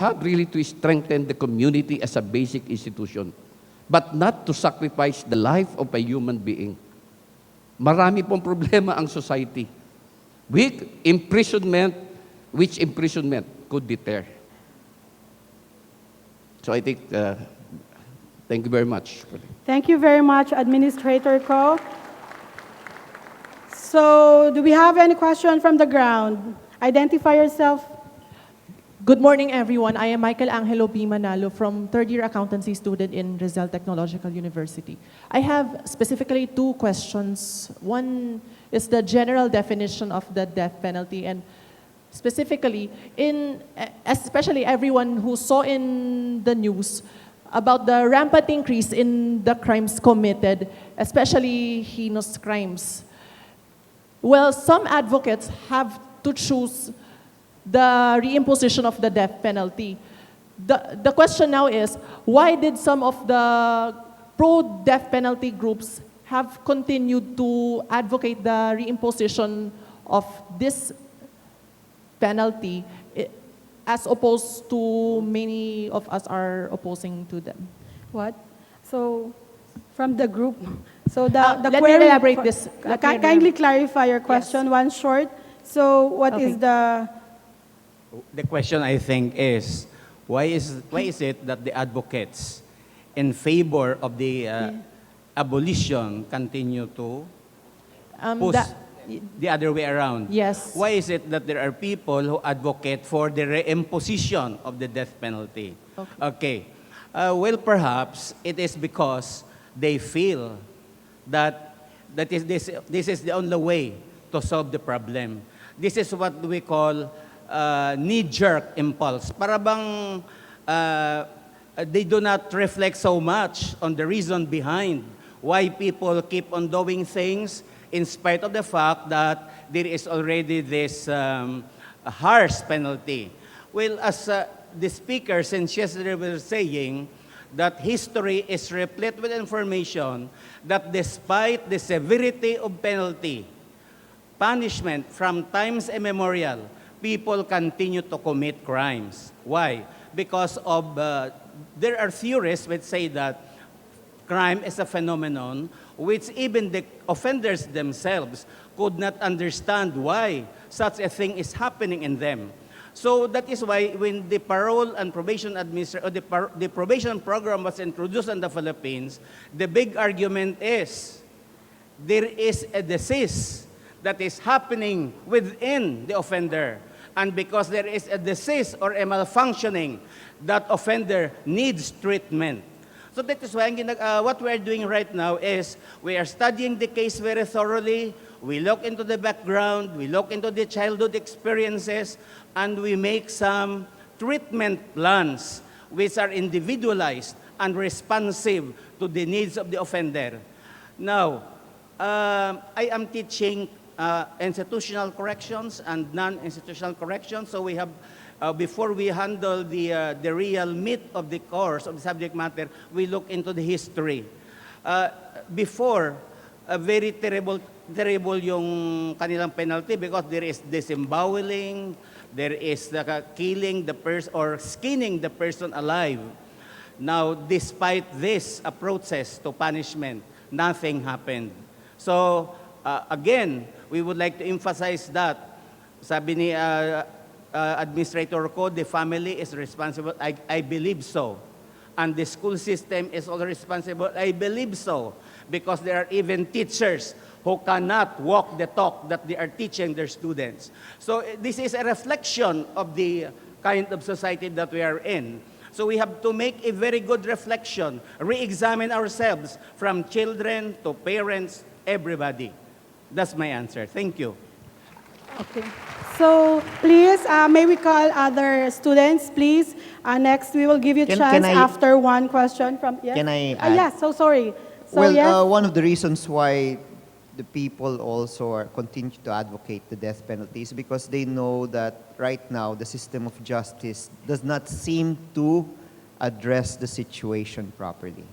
have really to strengthen the community as a basic institution, but not to sacrifice the life of a human being. Marami pong problema ang society. Which imprisonment could deter. So I think, thank you very much. Thank you very much, Administrator Ko. So, do we have any question from the ground? Identify yourself. Good morning, everyone. I am Michael Angelo B. Manalo from third-year accountancy student in Rizal Technological University. I have specifically two questions. One is the general definition of the death penalty, and specifically, especially everyone who saw in the news about the rampant increase in the crimes committed, especially heinous crimes. Well, some advocates have to choose the reimposition of the death penalty. The question now is, why did some of the pro-death penalty groups have continued to advocate the reimposition of this penalty as opposed to many of us are opposing to them? What? So, from the group. So, Let me query, elaborate this. kindly clarify your question, Yes. one short. So, what is Okay. The question, I think, is why is it that the advocates in favor of the abolition continue to push the other way around? Yes. Why is it that there are people who advocate for the reimposition of the death penalty? Okay. Well, perhaps it is because they feel that this is the only way to solve the problem. This is what we call knee-jerk impulse. Para bang they do not reflect so much on the reason behind why people keep on doing things in spite of the fact that there is already this harsh penalty. Well, as the speaker since yesterday was saying, that history is replete with information that despite the severity of penalty, punishment from times immemorial, people continue to commit crimes. Why? Because of, there are theorists which say that crime is a phenomenon which even the offenders themselves could not understand why such a thing is happening in them. So that is why when the parole and probation the probation program was introduced in the Philippines, the big argument is there is a disease that is happening within the offender. And because there is a disease or a malfunctioning, that offender needs treatment. So that is why what we are doing right now is we are studying the case very thoroughly. We look into the background, we look into the childhood experiences, and we make some treatment plans which are individualized and responsive to the needs of the offender. Now, I am teaching institutional corrections and non-institutional corrections. So we have, before we handle the real meat of the course of the subject matter, we look into the history. Before, very terrible yung kanilang penalty because there is disemboweling, there is the killing the person or skinning the person alive. Now, despite this approaches to punishment, nothing happened. So, again, we would like to emphasize that. Sabi ni Administrator Ko, the family is responsible. I believe so. And the school system is also responsible. I believe so. Because there are even teachers who cannot walk the talk that they are teaching their students. So this is a reflection of the kind of society that we are in. So we have to make a very good reflection, re-examine ourselves from children to parents, everybody. That's my answer. Thank you. Okay. So, please, may we call other students, please? Next, we will give you a chance after one question from... Yes? Can I add? Yes, so sorry. So, Well, yes? one of the reasons why the people also continue to advocate the death penalty is because they know that right now the system of justice does not seem to address the situation properly.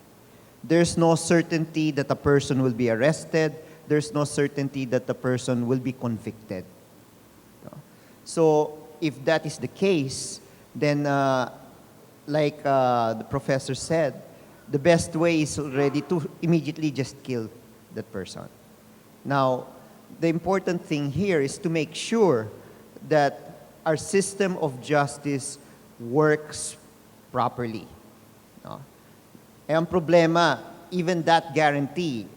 There's no certainty that a person will be arrested. There's no certainty that the person will be convicted. So if that is the case, then like the professor said, the best way is already to immediately just kill that person. Now, the important thing here is to make sure that our system of justice works properly. No? Eh, ang problema, even that guarantee,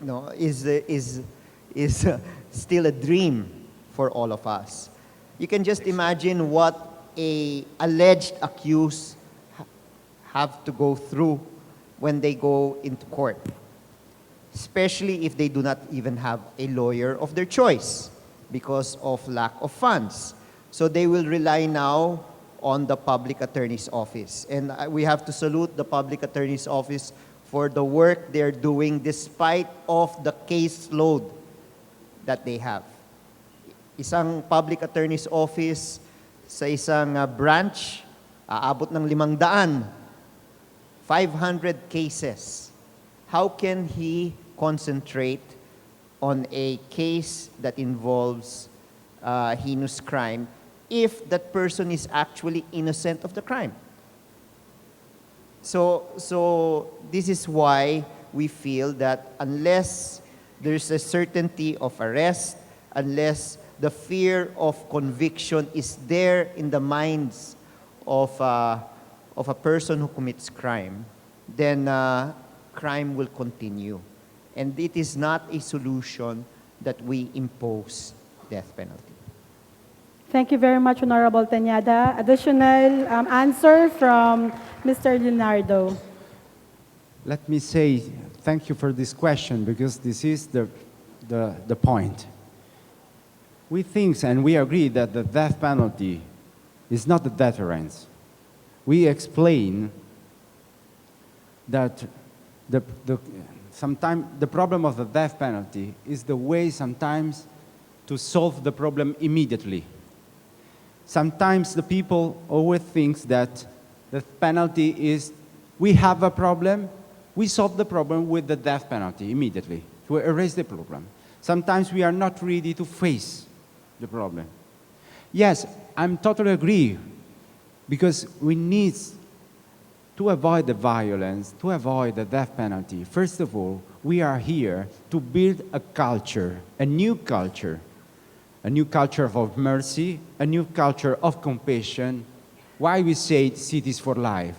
no, is still a dream for all of us. You can just imagine what a alleged accused have to go through when they go into court, especially if they do not even have a lawyer of their choice because of lack of funds. So they will rely now on the public attorney's office. And we have to salute the public attorney's office for the work they're doing despite of the caseload that they have. Isang public attorney's office sa isang branch, aabot ng 500, 500 cases. How can he concentrate on a case that involves heinous crime if that person is actually innocent of the crime? So this is why we feel that unless there's a certainty of arrest, unless the fear of conviction is there in the minds of a person who commits crime, then crime will continue. And it is not a solution that we impose death penalty. Thank you very much, Honorable Tañada. Additional answer from Mr. Leonardo. Let me say thank you for this question, because this is the point. We think and we agree that the death penalty is not a deterrence. We explain that sometimes the problem of the death penalty is the way sometimes to solve the problem immediately. Sometimes the people always think that the penalty is, we have a problem, we solve the problem with the death penalty immediately, to erase the problem. Sometimes we are not ready to face the problem. Yes, I'm totally agree, because we need to avoid the violence, to avoid the death penalty. First of all, we are here to build a culture, a new culture of mercy, a new culture of compassion. Why we say cities for life?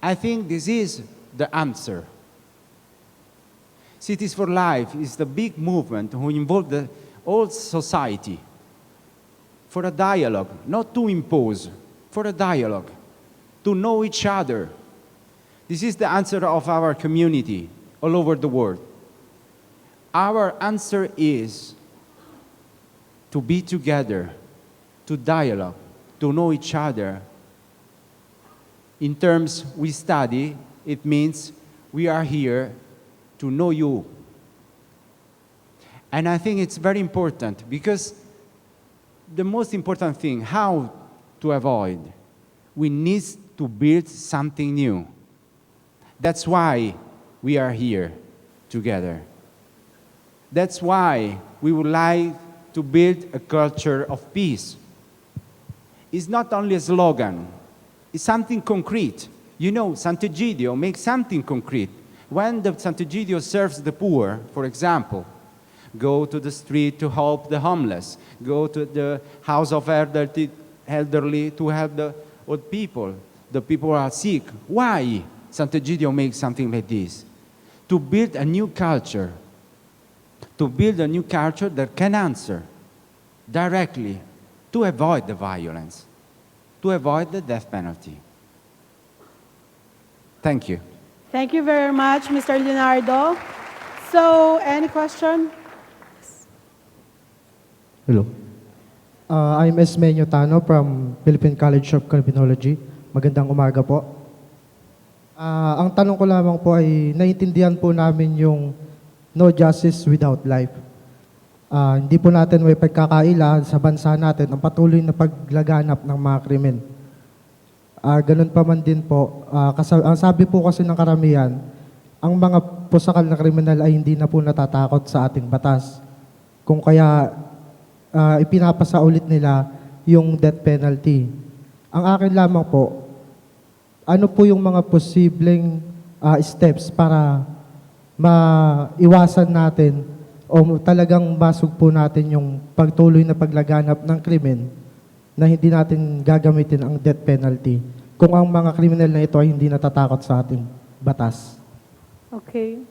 I think this is the answer. Cities for Life is the big movement who involve the whole society for a dialogue, not to impose, for a dialogue, to know each other. This is the answer of our community all over the world. Our answer is to be together, to dialogue, to know each other. In terms we study, it means we are here to know you. And I think it's very important, because the most important thing, how to avoid, we need to build something new. That's why we are here together. That's why we would like to build a culture of peace. It's not only a slogan, it's something concrete. You know, Sant'Egidio makes something concrete. When the Sant'Egidio serves the poor, for example, go to the street to help the homeless, go to the house of elderly to help the old people, the people who are sick. Why Sant'Egidio makes something like this? To build a new culture, that can answer directly to avoid the violence, to avoid the death penalty. Thank you. Thank you very much, Mr. Leonardo. So, any question? Hello. I'm Esmenio Tano from Philippine College of Criminology. Magandang umaga po. Ang tanong ko lamang po ay, naiintindihan po namin yung no justice without life. Hindi po natin may pagkakaila sa bansa natin ang patuloy na paglaganap ng mga krimen. Ganun pa man din po, ang sabi po kasi ng karamihan, ang mga pusakal na kriminal ay hindi na po natatakot sa ating batas. Kung kaya ipinapasa ulit nila yung death penalty. Ang akin lamang po, ano po yung mga posibleng steps para maiwasan natin o talagang masug po natin yung pagtuloy na paglaganap ng krimen na hindi natin gagamitin ang death penalty kung ang mga kriminal na ito ay hindi natatakot sa ating batas. Okay.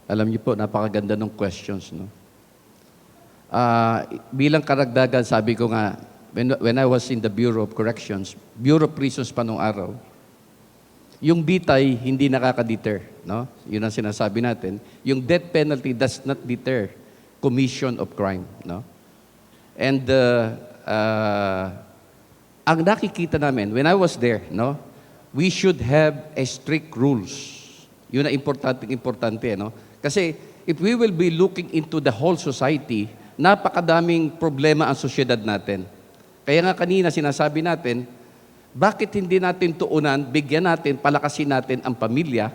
Alam niyo po, napakaganda ng questions, no? Bilang karagdagan, sabi ko nga, when I was in the Bureau of Corrections, Bureau of Prisons pa nung araw, yung bitay hindi nakaka-deter, no? Yun ang sinasabi natin. Yung death penalty does not deter commission of crime, no? And ang nakikita namin, when I was there, no, we should have a strict rules. Yun ang importante, no? Kasi if we will be looking into the whole society, napakadaming problema ang sosyedad natin. Kaya nga kanina sinasabi natin, bakit hindi natin tuunan, bigyan natin, palakasin natin ang pamilya,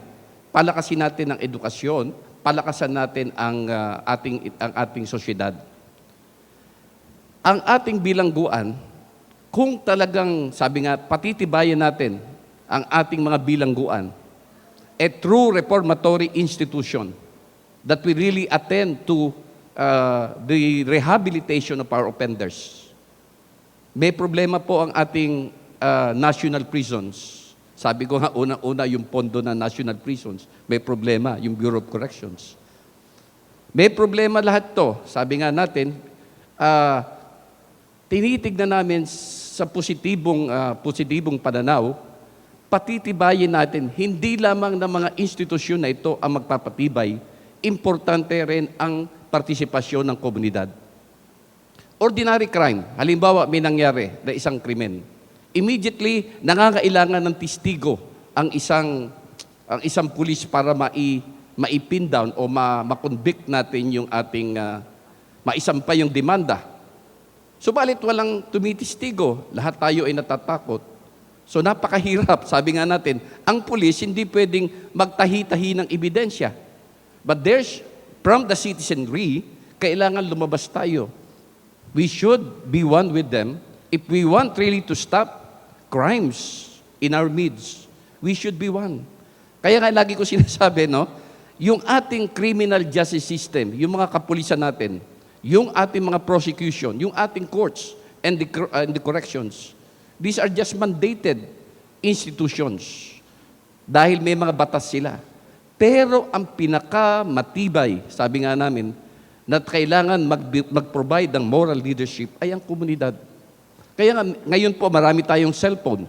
palakasin natin ang edukasyon, palakasan natin ang ating sosyedad. Ang ating bilangguan, kung talagang, sabi nga, patitibayan natin ang ating mga bilangguan, a true reformatory institution that we really attend to the rehabilitation of our offenders. May problema po ang ating national prisons. Sabi ko nga, unang-una yung pondo ng national prisons. May problema, yung Bureau of Corrections. May problema lahat to. Sabi nga natin, tinitignan namin sa positibong pananaw, patitibayin natin, hindi lamang ng mga institusyon na ito ang magpapatibay, importante rin ang partisipasyon ng komunidad. Ordinary crime, halimbawa may nangyari na isang krimen, immediately nangangailangan ng testigo ang isang pulis para maipin down o ma-convict natin yung ating maisampay yung demanda. Subalit walang tumitestigo, lahat tayo ay natatakot. So napakahirap, sabi nga natin, ang pulis hindi pwedeng magtahi-tahi ng ebidensya. But from the citizenry, kailangan lumabas tayo. We should be one with them. If we want really to stop crimes in our midst, we should be one. Kaya nga lagi ko sinasabi, no, yung ating criminal justice system, yung mga kapulisan natin, yung ating mga prosecution, yung ating courts and the corrections, these are just mandated institutions dahil may mga batas sila. Pero ang pinakamatibay, sabi nga namin, na kailangan mag-provide ng moral leadership ay ang komunidad. Kaya nga, ngayon po marami tayong cellphone.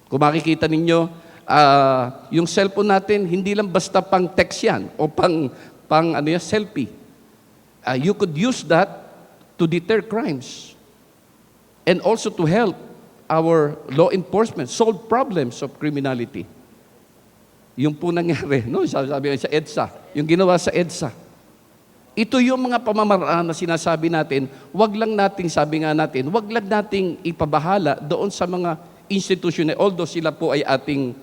Kung makikita ninyo, yung cellphone natin, hindi lang basta pang text yan o pang selfie. You could use that to deter crimes and also to help our law enforcement solve problems of criminality. Yung po nangyari, no? Sabi sa EDSA, yung ginawa sa EDSA. Ito yung mga pamamaraan na sinasabi natin, wag lang nating, sabi nga natin, wag lang nating ipabahala doon sa mga institusyon, although sila po ay ating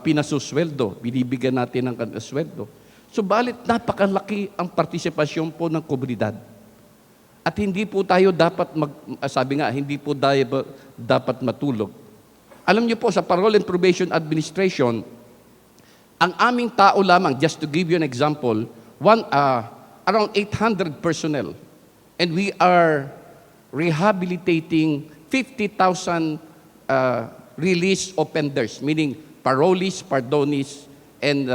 pinasusweldo, binibigyan natin ng sweldo. Subalit napakalaki ang partisipasyon po ng komunidad. At hindi po tayo dapat, sabi nga, hindi po tayo dapat matulog. Alam niyo po, sa Parole and Probation Administration, ang aming tao lamang, just to give you an example, around 800 personnel. And we are rehabilitating 50,000 release offenders, meaning parolees, pardonees, and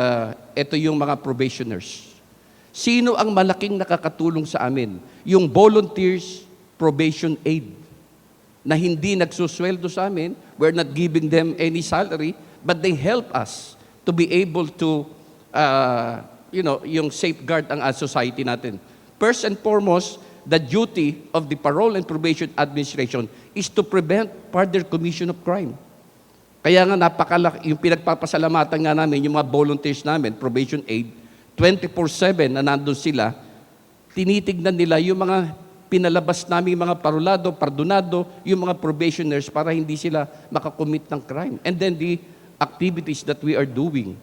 ito yung mga probationers. Sino ang malaking nakakatulong sa amin? Yung volunteers probation aid na hindi nagsusweldo sa amin, we're not giving them any salary, but they help us to be able to, yung safeguard ang society natin. First and foremost, the duty of the Parole and Probation Administration is to prevent further commission of crime. Kaya nga napakalaki, yung pinagpapasalamatan nga namin, yung mga volunteers namin, probation aid, 24/7 na nandun sila, tinitignan nila yung mga pinalabas namin, mga parolado, pardonado, yung mga probationers para hindi sila makakommit ng crime. And then the activities that we are doing.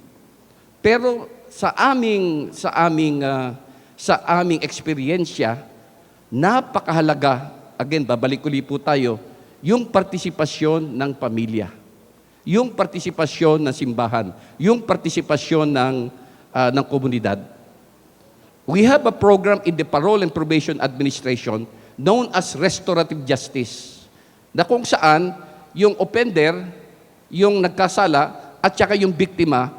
Pero sa aming eksperyensya, napakahalaga again, babalik uli po tayo, yung partisipasyon ng pamilya, yung partisipasyon ng simbahan, yung partisipasyon ng komunidad. We have a program in the Parole and Probation Administration known as Restorative Justice, na kung saan yung offender, yung nagkasala, at saka yung biktima,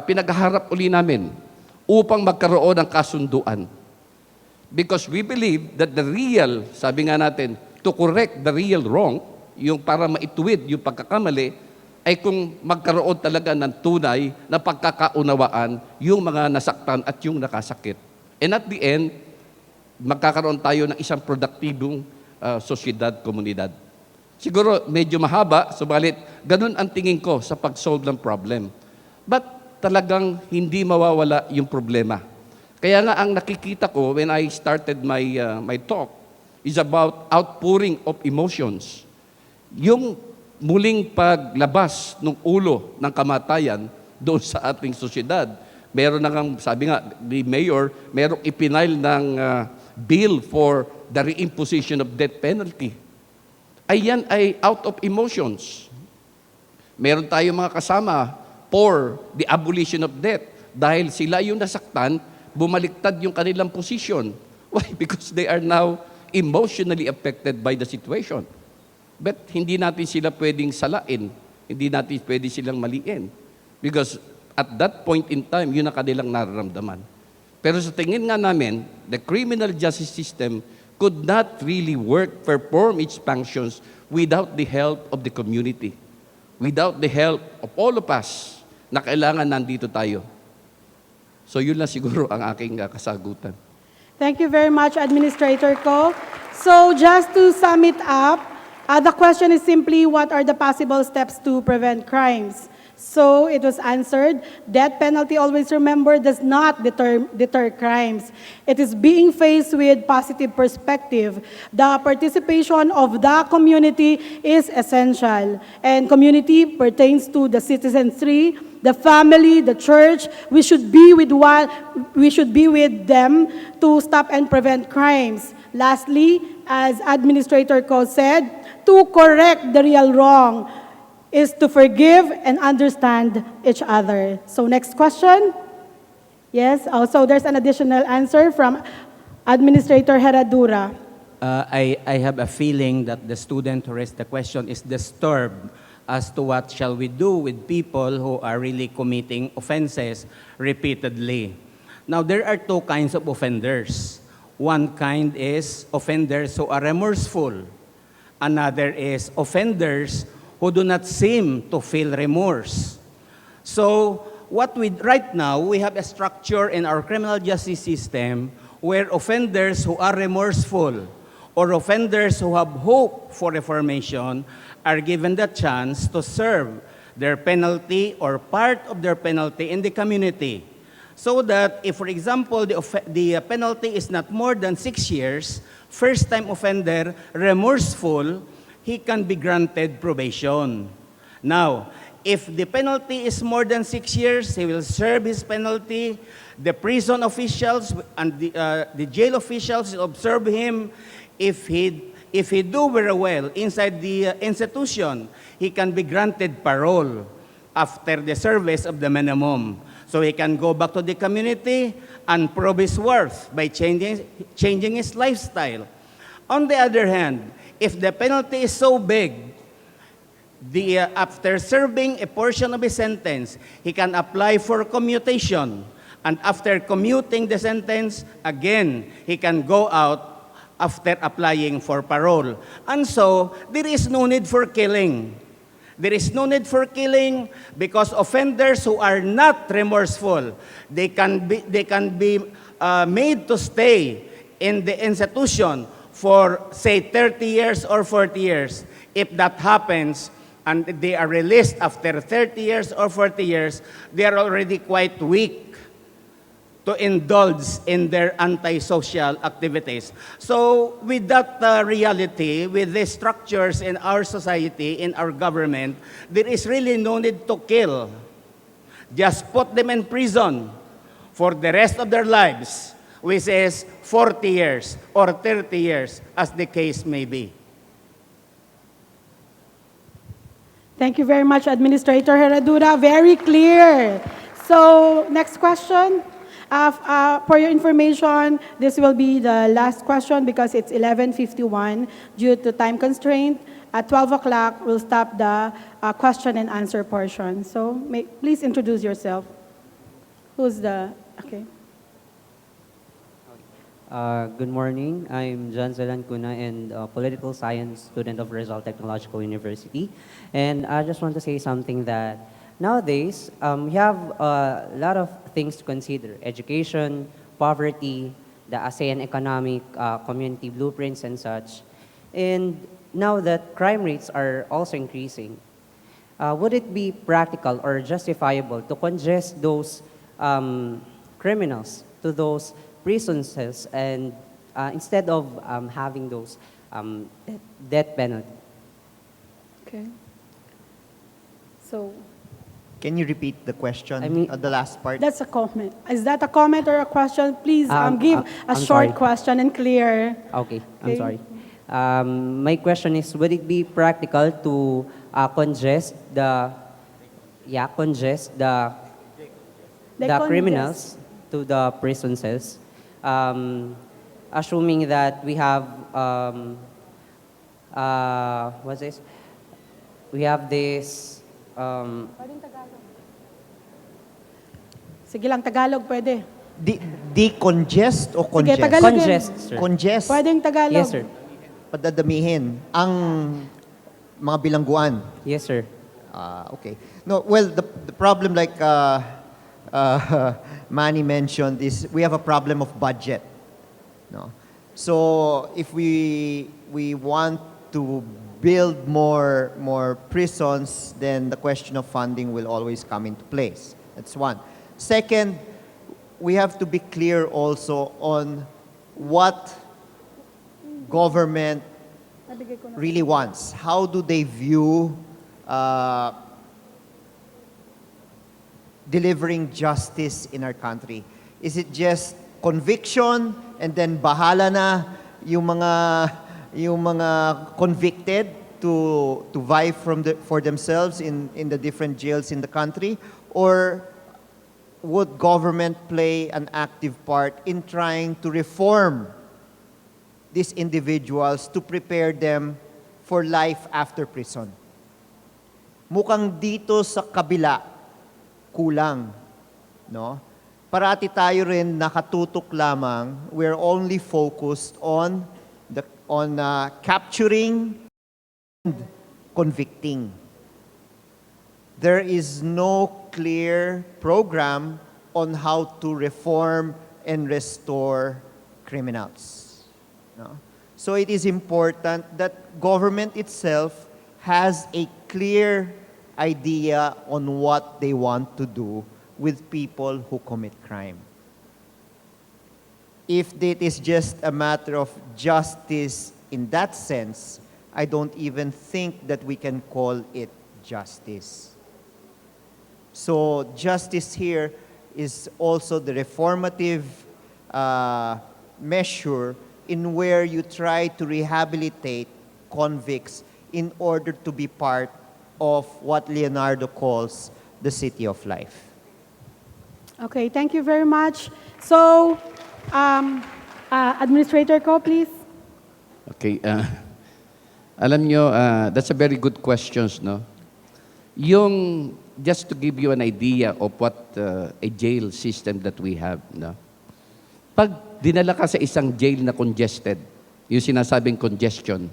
pinagharap uli namin upang magkaroon ng kasunduan. Because we believe that the real, sabi nga natin, to correct the real wrong, yung para maituwid yung pagkakamali, ay kung magkaroon talaga ng tunay na pagkakaunawaan yung mga nasaktan at yung nakasakit. And at the end, magkakaroon tayo ng isang produktibong sosyedad, komunidad. Siguro medyo mahaba, subalit ganun ang tingin ko sa pag-solve ng problem. But talagang hindi mawawala yung problema. Kaya nga ang nakikita ko when I started my talk is about outpouring of emotions. Yung muling paglabas ng ulo ng kamatayan doon sa ating sosyedad. Meron na nga, sabi nga, the mayor, merong ipinail ng bill for the reimposition of death penalty. Ayan ay out of emotions. Meron tayong mga kasama for the abolition of death. Dahil sila yung nasaktan, bumaliktad yung kanilang position. Why? Because they are now emotionally affected by the situation. But hindi natin sila pwedeng salain. Hindi natin pwede silang maliin. Because at that point in time, yun ang kanilang nararamdaman. Pero sa tingin nga namin, the criminal justice system could not really perform its functions without the help of the community, without the help of all of us na kailangan nandito tayo. So yun lang siguro ang aking kasagutan. Thank you very much, Administrator Ko. So just to sum it up, the question is simply, what are the possible steps to prevent crimes? So it was answered, death penalty, always remember, does not deter crimes. It is being faced with positive perspective. The participation of the community is essential. And community pertains to the citizenry, the family, the church. We should be with them to stop and prevent crimes. Lastly, as Administrator Ko said, to correct the real wrong is to forgive and understand each other. So next question. Yes, also there's an additional answer from Administrator Herradura. I have a feeling that the student who raised the question is disturbed as to what shall we do with people who are really committing offenses repeatedly. Now, there are two kinds of offenders. One kind is offenders who are remorseful. Another is offenders who do not seem to feel remorse. So, right now, we have a structure in our criminal justice system where offenders who are remorseful or offenders who have hope for reformation are given the chance to serve their penalty or part of their penalty in the community. So that if, for example, the penalty is not more than 6 years, first-time offender, remorseful, he can be granted probation. Now, if the penalty is more than 6 years, he will serve his penalty. The prison officials and the jail officials will observe him. If he do very well inside the institution, he can be granted parole after the service of the minimum. So he can go back to the community and prove his worth by changing his lifestyle. On the other hand, if the penalty is so big, after serving a portion of his sentence, he can apply for commutation. And after commuting the sentence, again, he can go out after applying for parole. And so, there is no need for killing. There is no need for killing because offenders who are not remorseful, they can be made to stay in the institution for, say, 30 years or 40 years. If that happens and they are released after 30 years or 40 years, they are already quite weak to indulge in their antisocial activities. So with that reality, with the structures in our society, in our government, there is really no need to kill. Just put them in prison for the rest of their lives. which is 40 years or 30 years, as the case may be. Thank you very much, Administrator Herradura. Very clear. So, next question. For your information, this will be the last question because it's 11:51 due to time constraint. At 12 o'clock, we'll stop the question and answer portion. So, please introduce yourself. Who's the, okay. Good morning. I'm John Zelan Cuna and a political science student of Rizal Technological University. And I just want to say something that nowadays we have a lot of things to consider. Education, poverty, the ASEAN economic community blueprints and such. And now that crime rates are also increasing, would it be practical or justifiable to congest those criminals to those prison cells and instead of having those death penalty? Okay. So, Can you repeat the question, I mean- the last part? that's a comment. Is that a comment or a question? Please give a I'm short sorry. question and clear. Okay, I'm Okay. sorry. My question is, would it be practical to congest the Congest. criminals to the prison cells, assuming that we have what's this? We have this. Sige lang, Tagalog pwede. Decongest o Sige, congest? Tagalog. Congest, sir. Congest. Pwedeng Tagalog. Yes, sir. Padadamihin ang mga bilangguan. Yes, sir. Okay. No, well, the problem like Manny mentioned is we have a problem of budget. No? So if we want to build more prisons, then the question of funding will always come into place. That's one. Second, we have to be clear also on what government really wants. How do they view delivering justice in our country? Is it just conviction and then bahala na yung mga convicted to vie for themselves in the different jails in the country? Or would government play an active part in trying to reform these individuals to prepare them for life after prison? Mukhang dito sa kabila, kulang. No? Parati tayo rin nakatutok lamang. We're only focused on capturing and convicting. There is no clear program on how to reform and restore criminals. No? So it is important that government itself has a clear idea on what they want to do with people who commit crime. If it is just a matter of justice in that sense, I don't even think that we can call it justice. So justice here is also the reformative measure in where you try to rehabilitate convicts in order to be part of what Leonardo calls the city of life. Okay, thank you very much. So, Administrator Ko, please. Okay. Alam nyo, that's a very good questions, no? Yung, just to give you an idea of what a jail system that we have, no? Pag dinala ka sa isang jail na congested, yung sinasabing congestion,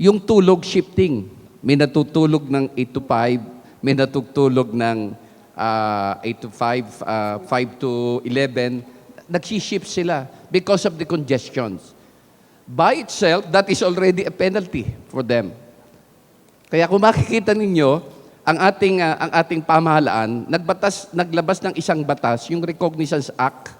yung tulog shifting, may natutulog ng 8 to 5, may natutulog ng 8 to 5, 5 to 11, nagsishift sila because of the congestions. By itself, that is already a penalty for them. Kaya kung makikita ninyo, ang ating pamahalaan, naglabas ng isang batas, yung Recognizance Act,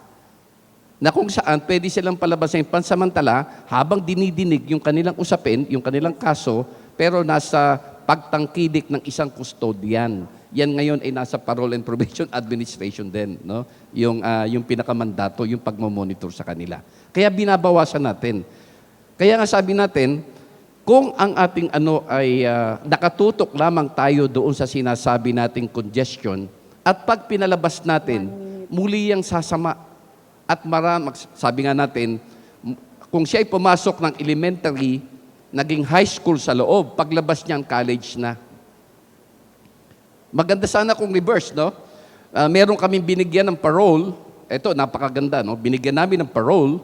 na kung saan pwede silang palabasin pansamantala habang dinidinig yung kanilang usapin, yung kanilang kaso, pero nasa pagtangkilik ng isang custodian. yan ngayon ay nasa Parole and Probation Administration din, no? Yung pinakamandato, yung pagmamonitor sa kanila. Kaya binabawasan natin. Kaya nga sabi natin, kung ang ating ay nakatutok lamang tayo doon sa sinasabi nating congestion, at pag pinalabas natin, muli yang sasama. At sabi nga natin, kung siya ay pumasok ng elementary, naging high school sa loob, paglabas niyan, college na. Maganda sana kung reverse, no? Meron kaming binigyan ng parole. Ito, napakaganda, no? Binigyan namin ng parole.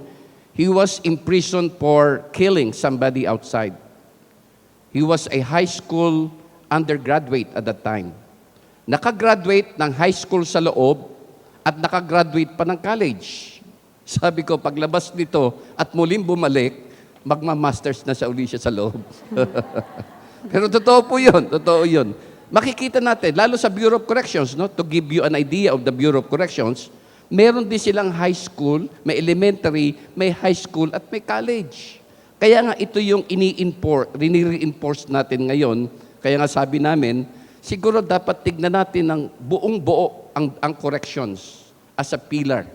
He was imprisoned for killing somebody outside. He was a high school undergraduate at that time. Nakagraduate ng high school sa loob at nakagraduate pa ng college. Sabi ko, paglabas nito at muling bumalik, magma-masters na sa uli siya sa loob. Pero totoo po yun, totoo yun. Makikita natin, lalo sa Bureau of Corrections, no, to give you an idea of the Bureau of Corrections, meron din silang high school, may elementary, may high school, at may college. Kaya nga ito yung rini-reinforce natin ngayon. Kaya nga sabi namin, siguro dapat tignan natin ng buong-buo ang corrections as a pillar.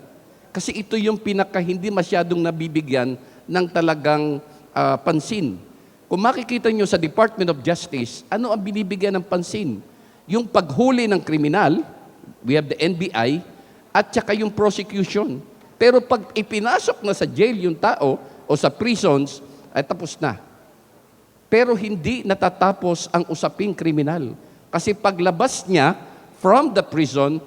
Kasi ito yung hindi masyadong nabibigyan ng talagang pansin. Kung makikita nyo sa Department of Justice, ano ang binibigyan ng pansin? Yung paghuli ng kriminal, we have the NBI, at saka yung prosecution. Pero pag ipinasok na sa jail yung tao o sa prisons, ay tapos na. Pero hindi natatapos ang usaping kriminal. Kasi paglabas niya from the prison,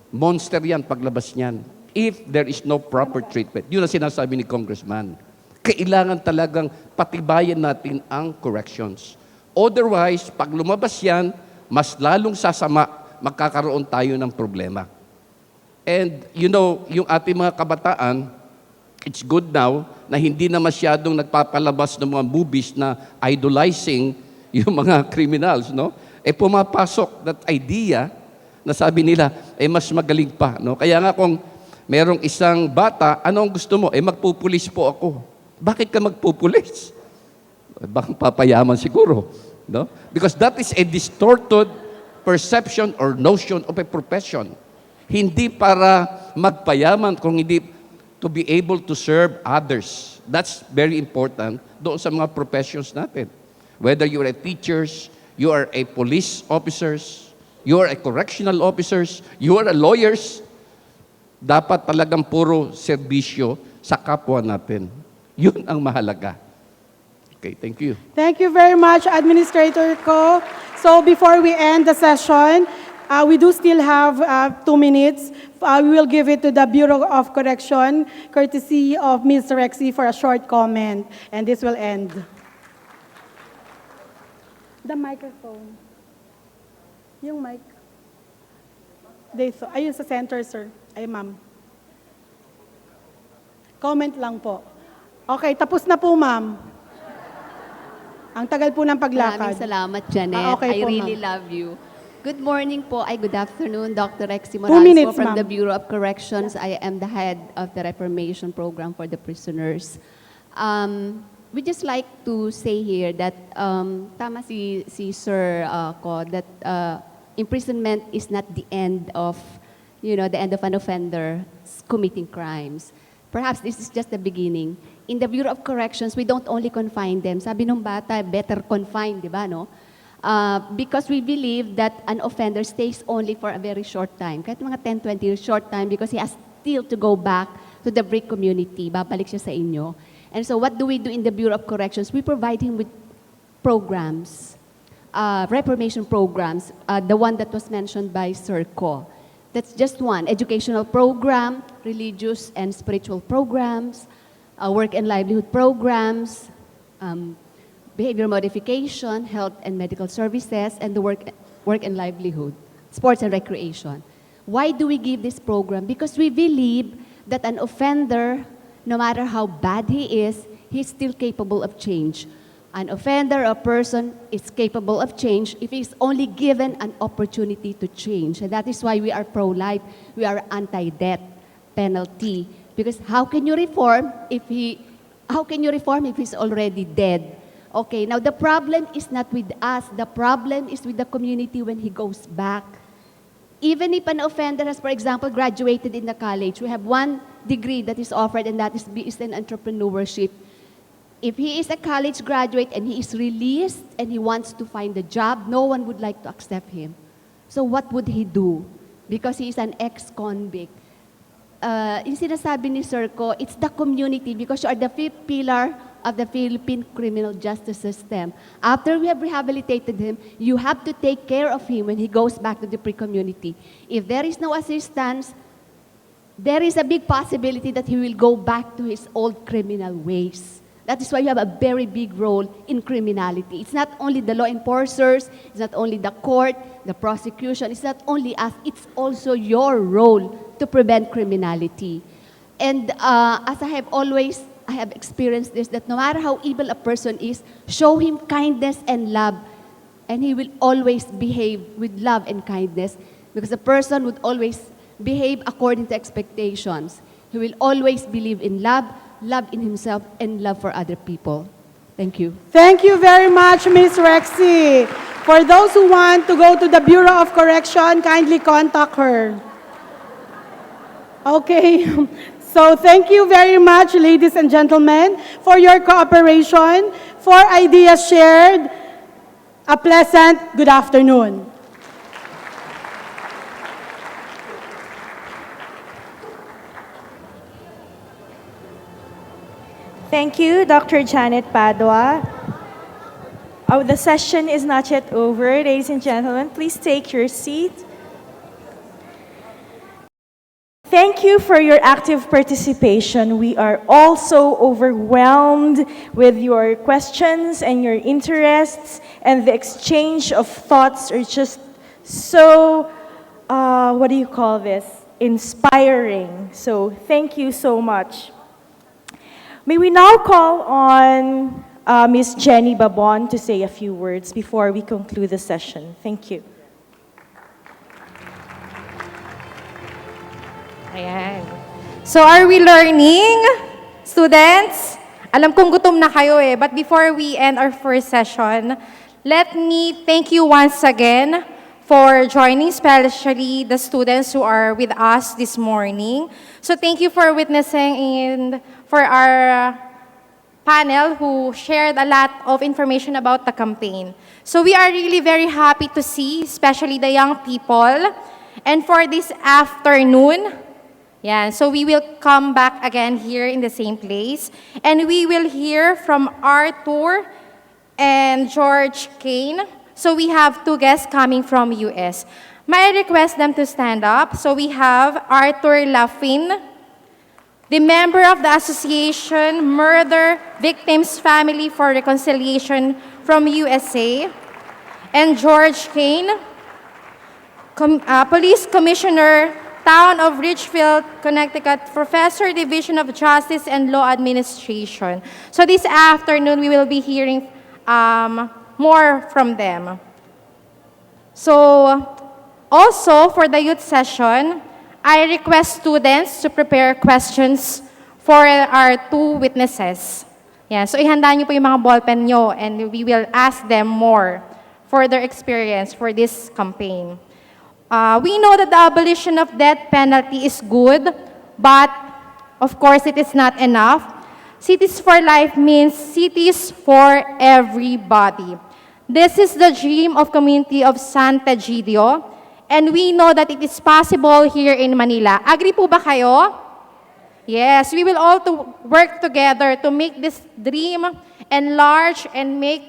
monster yan paglabas niyan. If there is no proper treatment. Yun ang sinasabi ni Congressman. Kailangan talagang patibayan natin ang corrections. Otherwise, pag lumabas yan, mas lalong sasama, magkakaroon tayo ng problema. And you know, yung ating mga kabataan, it's good now na hindi na masyadong nagpapalabas ng mga movies na idolizing yung mga criminals, no? Pumapasok that idea na sabi nila, mas magaling pa, no? Kaya nga kung merong isang bata, ano ang gusto mo? Magpupulis po ako. Bakit ka magpupulis? Baka papayaman siguro, no? Because that is a distorted perception or notion of a profession. Hindi para magpayaman, kung hindi to be able to serve others. That's very important doon sa mga professions natin. Whether you're a teachers, you are a police officers, you are a correctional officers, you are a lawyers, dapat talagang puro serbisyo sa kapwa natin. Yun ang mahalaga. Okay, thank you. Thank you very much, Administrator Ko. So before we end the session, we do still have 2 minutes. We will give it to the Bureau of Correction, courtesy of Ms. Rexy for a short comment. And this will end. The microphone. Yung mic. Ayun sa center, sir. Ay, ma'am. Comment lang po. Okay, tapos na po, ma'am. Ang tagal po ng paglakad. Maraming salamat, Janet. Okay I po, really ma'am. love you. Good morning po. Good afternoon, Dr. Rexy 2 Morales minutes, po from the ma'am. Bureau of Corrections. I am the head of the Reformation Program for the prisoners. We just like to say here that tama si Sir Ko that imprisonment is not the end of, the end of an offender committing crimes. Perhaps this is just the beginning. In the Bureau of Corrections, we don't only confine them. Sabi nung bata, better confine, di ba, no? Because we believe that an offender stays only for a very short time, kahit mga 10, 20 years, short time, because he has still to go back to the break community. Babalik siya sa inyo. And so what do we do in the Bureau of Corrections? We provide him with programs, reformation programs, the one that was mentioned by Sir Ko. That's just one, educational program, religious and spiritual programs, work and livelihood programs, behavior modification, health and medical services, and the work and livelihood, sports and recreation. Why do we give this program? Because we believe that an offender, no matter how bad he is, he's still capable of change. An offender, a person, is capable of change if he's only given an opportunity to change. And that is why we are pro-life, we are anti-death penalty. Because how can you reform if he's already dead? Okay, now the problem is not with us. The problem is with the community when he goes back. Even if an offender has, for example, graduated in the college, we have one degree that is offered, and that is in entrepreneurship. If he is a college graduate and he is released and he wants to find a job, no one would like to accept him. So what would he do? Because he is an ex-convict. Yung sinasabi ni Sir ko, it's the community because you are the fifth pillar of the Philippine criminal justice system. After we have rehabilitated him, you have to take care of him when he goes back to the pre-community. If there is no assistance, there is a big possibility that he will go back to his old criminal ways. That is why you have a very big role in criminality. It's not only the law enforcers, it's not only the court, the prosecution, it's not only us, it's also your role to prevent criminality. And as I have experienced this, that no matter how evil a person is, show him kindness and love, and he will always behave with love and kindness, because a person would always behave according to expectations. He will always believe in love, love in himself, and love for other people. Thank you. Thank you very much, Ms. Rexy. For those who want to go to the Bureau of Correction, kindly contact her. Okay. So thank you very much, ladies and gentlemen, for your cooperation, for ideas shared. A pleasant good afternoon. Thank you, Dr. Janet Padua. Oh, the session is not yet over. Ladies and gentlemen, please take your seat. Thank you for your active participation. We are also overwhelmed with your questions and your interests, and the exchange of thoughts are just so, inspiring. So thank you so much. May we now call on Ms. Jenny Babon to say a few words before we conclude the session. Thank you. Ayan. So are we learning, students? Alam kong gutom na kayo eh, but before we end our first session, let me thank you once again for joining, especially the students who are with us this morning. So thank you for witnessing and for our panel who shared a lot of information about the campaign. So we are really very happy to see, especially the young people. And for this afternoon, so we will come back again here in the same place. And we will hear from Arthur and George Kane. So we have two guests coming from US. May I request them to stand up? So we have Arthur Lafin, the member of the Association Murder Victims Family for Reconciliation from USA, and George Kane, Police Commissioner, Town of Richfield, Connecticut, Professor, Division of Justice and Law Administration. So this afternoon, we will be hearing more from them. So also, for the youth session, I request students to prepare questions for our two witnesses. So ihanda niyo po yung mga ballpen niyo, and we will ask them more for their experience for this campaign. We know that the abolition of death penalty is good, but of course it is not enough. Cities for Life means cities for everybody. This is the dream of community of Sant'Egidio, and we know that it is possible here in Manila. Agree po ba kayo? Yes, we will all work together to make this dream enlarge and make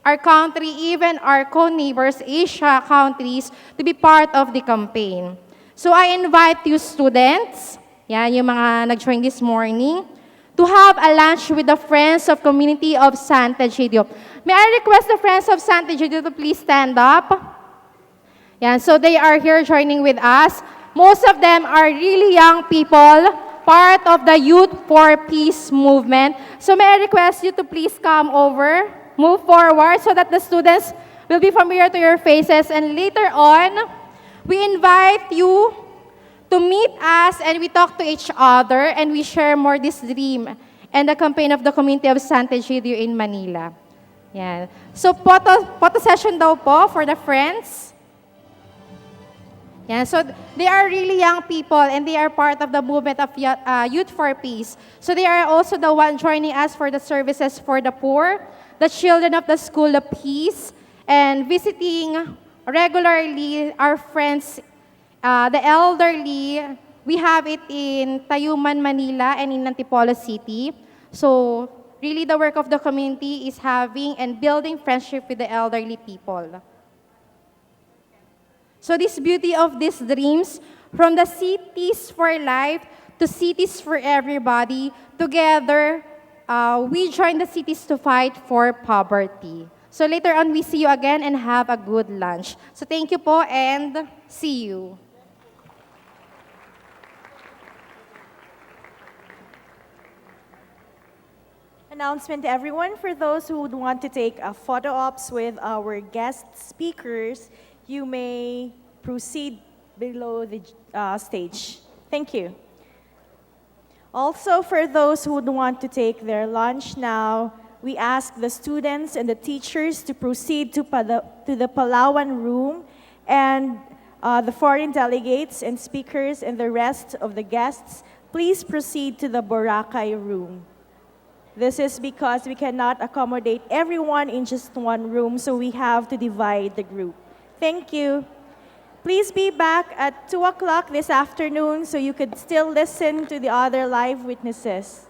our country, even our co-neighbors, Asia countries, to be part of the campaign. So I invite you students, yung mga nag-join this morning, to have a lunch with the Friends of Community of Sant'Egidio. May I request the Friends of Sant'Egidio to please stand up? So they are here joining with us. Most of them are really young people, part of the Youth for Peace movement. So may I request you to please come over, move forward so that the students will be familiar to your faces. And later on, we invite you to meet us and we talk to each other and we share more this dream and the campaign of the community of Sant'Egidio in Manila. Yan. So, photo session daw po for the friends. Yan. So, they are really young people and they are part of the movement of Youth for Peace. So, they are also the one joining us for the services for the poor, the children of the School of Peace, and visiting regularly our friends, the elderly. We have it in Tayuman, Manila, and in Antipolo City. So, really the work of the community is having and building friendship with the elderly people. So this beauty of these dreams, from the cities for life to cities for everybody, together, we join the cities to fight for poverty. So later on, we see you again and have a good lunch. So thank you po and see you. Announcement to everyone, for those who would want to take a photo ops with our guest speakers, you may proceed below the stage. Thank you. Also, for those who would want to take their lunch now, we ask the students and the teachers to proceed to the Palawan room, and the foreign delegates and speakers and the rest of the guests, please proceed to the Boracay room. This is because we cannot accommodate everyone in just one room, so we have to divide the group. Thank you. Please be back at 2 o'clock this afternoon so you could still listen to the other live witnesses.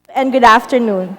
And good afternoon.